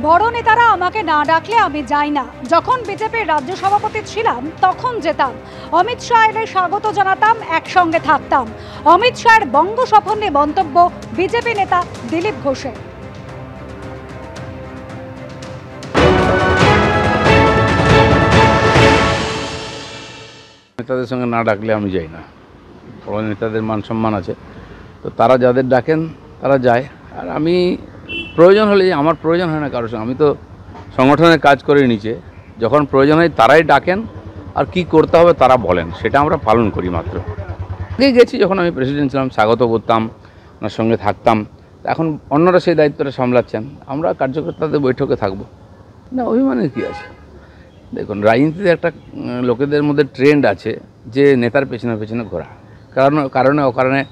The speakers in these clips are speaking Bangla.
বড় নেতারা আমাকে না ডাকলে আমি যাই না। যখন বিজেপির রাজ্য সভাপতি ছিলাম তখন যেতাম, অমিত শাহের স্বাগত জানাতাম, একসঙ্গে থাকতাম। অমিত শাহের বঙ্গ সফর নিয়ে মন্তব্য বিজেপি নেতা দিলীপ ঘোষের। নেতাদের সঙ্গে না ডাকলে আমি যাই না। বড় নেতাদের মান সম্মান আছে, তো তারা যাদের ডাকেন তারা যায়। আর আমি প্রয়োজন হলে, আমার প্রয়োজন হয় না কারোর সঙ্গে, আমি তো সংগঠনের কাজ করে নিচে, যখন প্রয়োজন হয় তারাই ডাকেন আর কি করতে হবে তারা বলেন, সেটা আমরা পালন করি মাত্র। আগে গেছি যখন আমি প্রেসিডেন্ট ছিলাম, স্বাগত করতাম, ওনার সঙ্গে থাকতাম। এখন অন্যরা সেই দায়িত্বটা সামলাচ্ছেন, আমরা কার্যকর্তাদের বৈঠকে থাকবো না। অভিমানের কী আছে? দেখুন, রাজনীতিতে একটা লোকেদের মধ্যে ট্রেন্ড আছে যে নেতার পেছনে পেছনে ঘোরা, কারণে অকারণে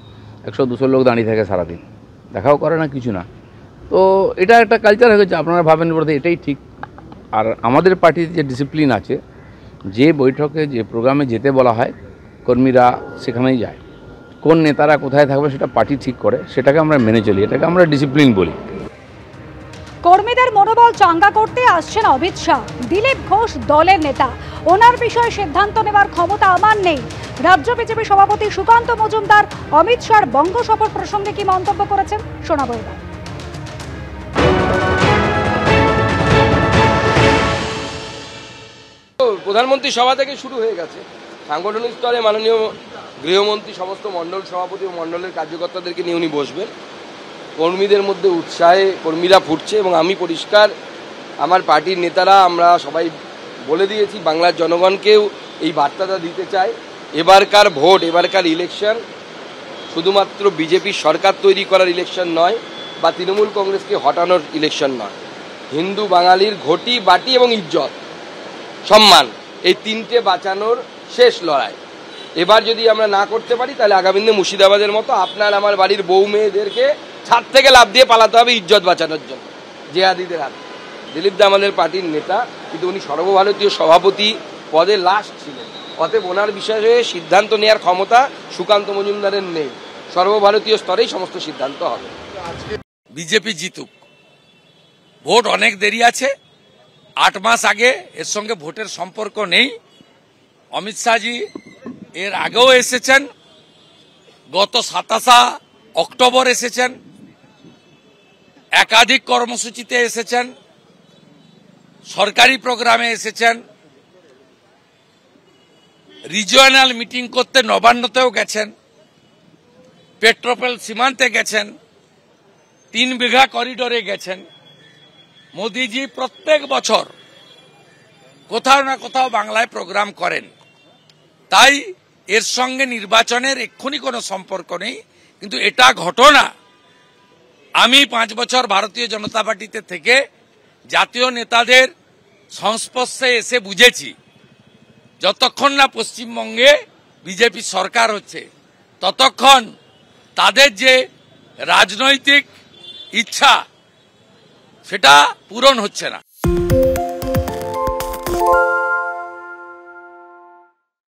100-200 লোক দাঁড়িয়ে থাকে সারাদিন, দেখাও করে না, কিছু না। তো এটা একটা কালচার হয়ে গেছে, আপনারা ভাবেন বলতে এটাই ঠিক। আর আমাদের পার্টিতে যে ডিসিপ্লিন আছে, যে বৈঠকে যে প্রোগ্রামে যেতে বলা হয় কর্মীরা সেখানেই যায়। কোন নেতারা কোথায় থাকবে সেটা পার্টি ঠিক করে, সেটাকে আমরা মেনে চলি, এটাকে আমরা ডিসিপ্লিন বলি। কর্মীদের মনোবল চাঙ্গা করতে আসছেন অমিত শাহ। দিলীপ ঘোষ দলের নেতা, ওনার বিষয়ে সিদ্ধান্ত নেওয়ার ক্ষমতা আমার নেই। রাজ্য বিজেপি সভাপতি সুকান্ত মজুমদার অমিত শাহর বঙ্গ সফর প্রসঙ্গে কি মন্তব্য করেছেন শোনাবো এবার। প্রধানমন্ত্রী সভা থেকে শুরু হয়ে গেছে। সাংগঠনিক স্তরে মাননীয় গৃহমন্ত্রী সমস্ত মণ্ডল সভাপতি ও মণ্ডলের কার্যকর্তাদেরকে নিয়ে উনি বসবেন। কর্মীদের মধ্যে উৎসাহে কর্মীরা ফুটছে এবং আমি পরিষ্কার, আমার পার্টির নেতারা আমরা সবাই বলে দিয়েছি, বাংলার জনগণকেও এই বার্তাটা দিতে চাই। এবারকার ভোট, এবারকার ইলেকশন শুধুমাত্র বিজেপির সরকার তৈরি করার ইলেকশন নয়, বা তৃণমূল কংগ্রেসকে হটানোর ইলেকশন নয়। হিন্দু বাঙালির ঘটি, বাটি এবং ইজ্জত, সম্মান, এই তিনটে বাঁচানোর শেষ লড়াই। এবার যদি আমরা না করতে পারি তাহলে আগামী দিনে মুর্শিদাবাদের মতো আপনার আমার বাড়ির বউ মেয়েদেরকে ছাদ থেকে লাফ দিয়ে পালাতে হবে ইজ্জত বাঁচানোর জন্য জেহাদিদের হাতে। দিলীপ দা আমাদের পার্টির নেতা, কিন্তু উনি সর্বভারতীয় সভাপতি পদে লাস্ট ছিলেন, অতএব ওনার বিষয়ে সিদ্ধান্ত নেওয়ার ক্ষমতা সুকান্ত মজুমদারের নেই। সর্বভারতীয় স্তরেই সমস্ত সিদ্ধান্ত হবে। বিজেপি জিতুক, ভোট অনেক দেরি আছে, 8 মাস আগে, এর সঙ্গে ভোটের সম্পর্ক নেই। অমিত শাহজি এর আগেও এসেছেন, গত 27 অক্টোবর এসেছেন, একাধিক কর্মসূচিতে এসেছেন, সরকারি প্রোগ্রামে এসেছেন, রিজিওনাল মিটিং করতে নবান্নতেও গেছেন, পেট্রোপেল সীমান্তে গেছেন, 3 বিঘা করিডোরে গেছেন। মোদিজি প্রত্যেক বছর কোথাও না কোথাও বাংলায় প্রোগ্রাম করেন, তাই এর সঙ্গে নির্বাচনের এক্ষুনি কোনো সম্পর্ক নেই। কিন্তু এটা ঘটনা, আমি 5 বছর ভারতীয় জনতা পার্টিতে থেকে জাতীয় নেতাদের সংস্পর্শে এসে বুঝেছি, যতক্ষণ না পশ্চিমবঙ্গে বিজেপি সরকার হচ্ছে ততক্ষণ তাদের যে রাজনৈতিক ইচ্ছা সেটা পূরণ হচ্ছে না।